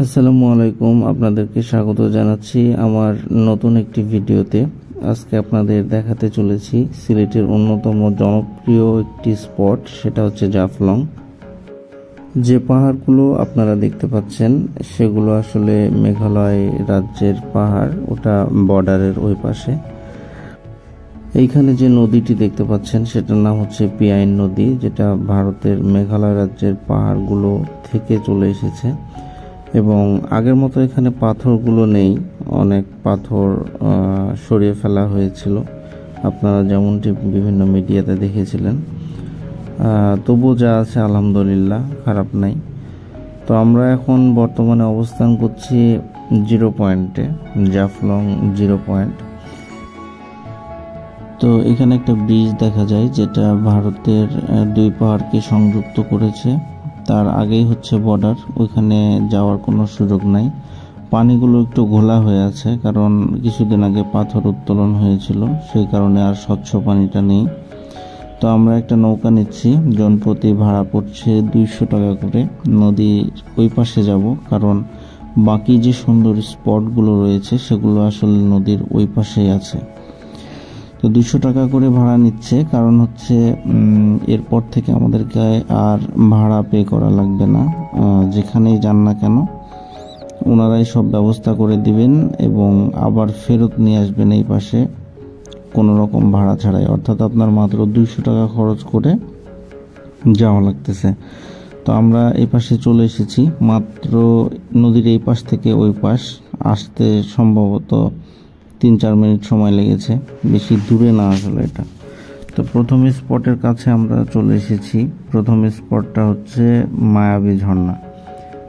আসসালামু আলাইকুম, আপনাদেরকে স্বাগত জানাচ্ছি আমার নতুন একটি ভিডিওতে। আজকে আপনাদের দেখাতে চলেছি সিলেটের অন্যতম জনপ্রিয় একটি স্পট, সেটা হচ্ছে জাফলং। যে পাহাড়গুলো আপনারা দেখতে পাচ্ছেন সেগুলো আসলে মেঘালয় রাজ্যের পাহাড়, ওটা বর্ডারের ওই পাশে। এইখানে যে নদীটি দেখতে পাচ্ছেন সেটার নাম হচ্ছে পিয়াইন নদী, যেটা ভারতের মেঘালয় রাজ্যের পাহাড়গুলো থেকে চলে এসেছে। এবং আগের মতো এখানে পাথরগুলো নেই, অনেক পাথর সরিয়ে ফেলা হয়েছিল, আপনারা যেমনটি বিভিন্ন মিডিয়াতে দেখেছিলেন। তবু যা আছে আলহামদুলিল্লাহ, খারাপ নাই। তো আমরা এখন বর্তমানে অবস্থান করছি জিরো পয়েন্টে, জাফলং জিরো পয়েন্ট। তো এখানে একটা ব্রিজ দেখা যায় যেটা ভারতের দুই পাহাড়কে সংযুক্ত করেছে। তার আগেই হচ্ছে বর্ডার, ওইখানে যাওয়ার কোনো সুযোগ নাই। পানিগুলো একটু ঘোলা হয়ে আছে, কারণ কিছুদিন আগে পাথর উত্তোলন হয়েছিল, সেই কারণে আর স্বচ্ছ পানিটা নেই। তো আমরা একটা নৌকা নিচ্ছি, জনপ্রতি ভাড়া পড়ছে 200 টাকা করে। নদীর ওই পাশে যাব, কারণ বাকি যে সুন্দর স্পটগুলো রয়েছে সেগুলো আসলে নদীর ওই পাশেই আছে। তো 200 টাকা করে ভাড়া নিচ্ছে, কারণ হচ্ছে এরপর থেকে আমাদেরকে আর ভাড়া পে করা লাগবে না। যেখানেই যান না কেন ওনারাই সব ব্যবস্থা করে দিবেন এবং আবার ফেরত নিয়ে আসবেন এই পাশে কোনো রকম ভাড়া ছাড়াই। অর্থাৎ আপনার মাত্র 200 টাকা খরচ করে যাওয়া লাগতেছে। তো আমরা এই পাশে চলে এসেছি, মাত্র নদীর এই পাশ থেকে ওই পাশ আসতে সম্ভবত 3-4 মিনিট সময় লেগেছে, বেশি দূরে না আসলে এটা। তো প্রথম স্পটের কাছে আমরা চলে এসেছি। প্রথম স্পটটা হচ্ছে মায়াবী ঝর্ণা।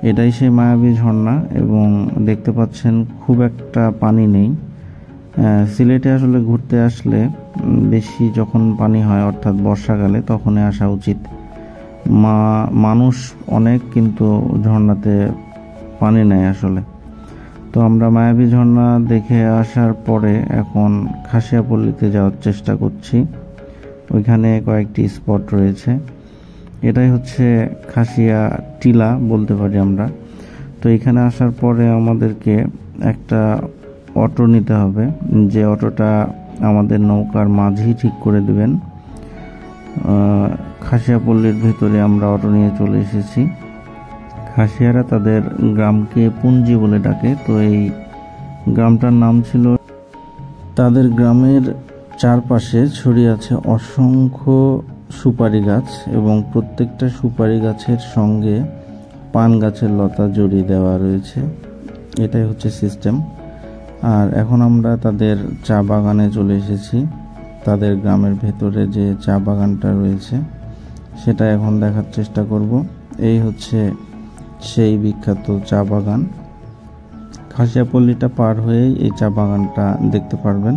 এটাই সেই মায়াবী ঝর্ণা এবং দেখতে পাচ্ছেন খুব একটা পানি নেই। সিলেটে আসলে ঘুরতে আসলে বেশি যখন পানি হয়, অর্থাৎ বর্ষাকালে, তখনই আসা উচিত। মানুষ অনেক, কিন্তু ঝর্ণাতে পানি নেই আসলে। তো আমরা মায়াবী ঝর্ণা দেখে আসার পরে এখন খাসিয়াপল্লীতে যাওয়ার চেষ্টা করছি। ওইখানে কয়েকটি স্পট রয়েছে, এটাই হচ্ছে খাসিয়া টিলা বলতে পারি আমরা। তো এখানে আসার পরে আমাদেরকে একটা অটো নিতে হবে, যে অটোটা আমাদের নৌকার মাঝেই ঠিক করে দিবেন। খাসিয়াপল্লীর ভিতরে আমরা অটো নিয়ে চলে এসেছি। খাসিয়ারা তাদের গ্রামকে পুঞ্জি বলে ডাকে। তো এই গ্রামটার নাম ছিল, তাদের গ্রামের চারপাশে ছড়িয়ে আছে অসংখ্য সুপারি গাছ এবং প্রত্যেকটা সুপারি গাছের সঙ্গে পান গাছের লতা জড়িয়ে দেওয়া রয়েছে। এটাই হচ্ছে সিস্টেম। আর এখন আমরা তাদের চা বাগানে চলে এসেছি। তাদের গ্রামের ভেতরে যে চা বাগানটা রয়েছে সেটা এখন দেখার চেষ্টা করব। এই হচ্ছে সেই বিখ্যাত চা বাগান। খাসিয়াপল্লীটা পার হয়েই এই চা বাগানটা দেখতে পারবেন।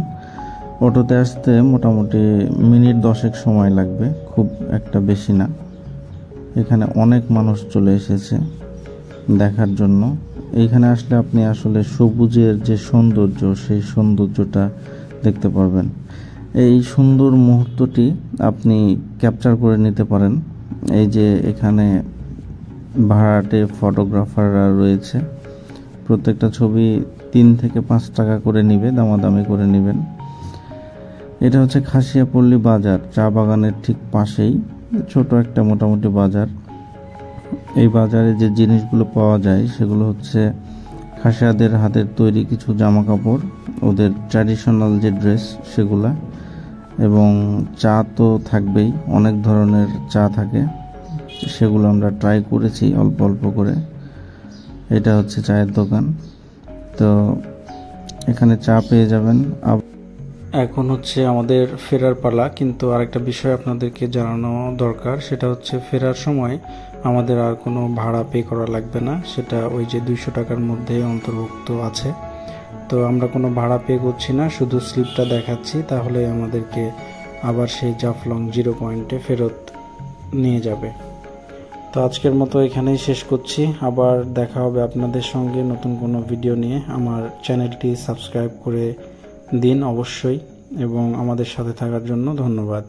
অটোতে আসতে মোটামুটি মিনিট 10 সময় লাগবে, খুব একটা বেশি না। এখানে অনেক মানুষ চলে এসেছে দেখার জন্য। এইখানে আসলে আপনি আসলে সবুজের যে সৌন্দর্য, সেই সৌন্দর্যটা দেখতে পারবেন। এই সুন্দর মুহূর্তটি আপনি ক্যাপচার করে নিতে পারেন। এই যে এখানে ভাড়াটে ফটোগ্রাফাররা রয়েছে, প্রত্যেকটা ছবি 3 থেকে 5 টাকা করে নিবে, দামাদামি করে নেবেন। এটা হচ্ছে খাসিয়াপল্লী বাজার, চা বাগানের ঠিক পাশেই ছোট একটা মোটামুটি বাজার। এই বাজারে যে জিনিসগুলো পাওয়া যায় সেগুলো হচ্ছে খাসিয়াদের হাতের তৈরি কিছু জামা কাপড়, ওদের ট্র্যাডিশনাল যে ড্রেস সেগুলা, এবং চা তো থাকবেই, অনেক ধরনের চা থাকে, সেগুলো আমরা ট্রাই করেছি অল্প অল্প করে। এটা হচ্ছে চায়ের দোকান। তো এখানে চা পেয়ে যাবেন। এখন হচ্ছে আমাদের ফেরার পালা, কিন্তু আরেকটা বিষয় আপনাদেরকে জানানো দরকার, সেটা হচ্ছে ফেরার সময় আমাদের আর কোনো ভাড়া পে করা লাগবে না, সেটা ওই যে 200 টাকার মধ্যে অন্তর্ভুক্ত আছে। তো আমরা কোনো ভাড়া পে করছি না, শুধু স্লিপটা দেখাচ্ছি, তাহলে আমাদেরকে আবার সেই জাফলং জিরো পয়েন্টে ফেরত নিয়ে যাবে। তো আজকের মতো এখানেই শেষ করছি, আবার দেখা হবে আপনাদের সঙ্গে নতুন কোনো ভিডিও নিয়ে। আমার চ্যানেলটি সাবস্ক্রাইব করে দিন অবশ্যই, এবং আমাদের সাথে থাকার জন্য ধন্যবাদ।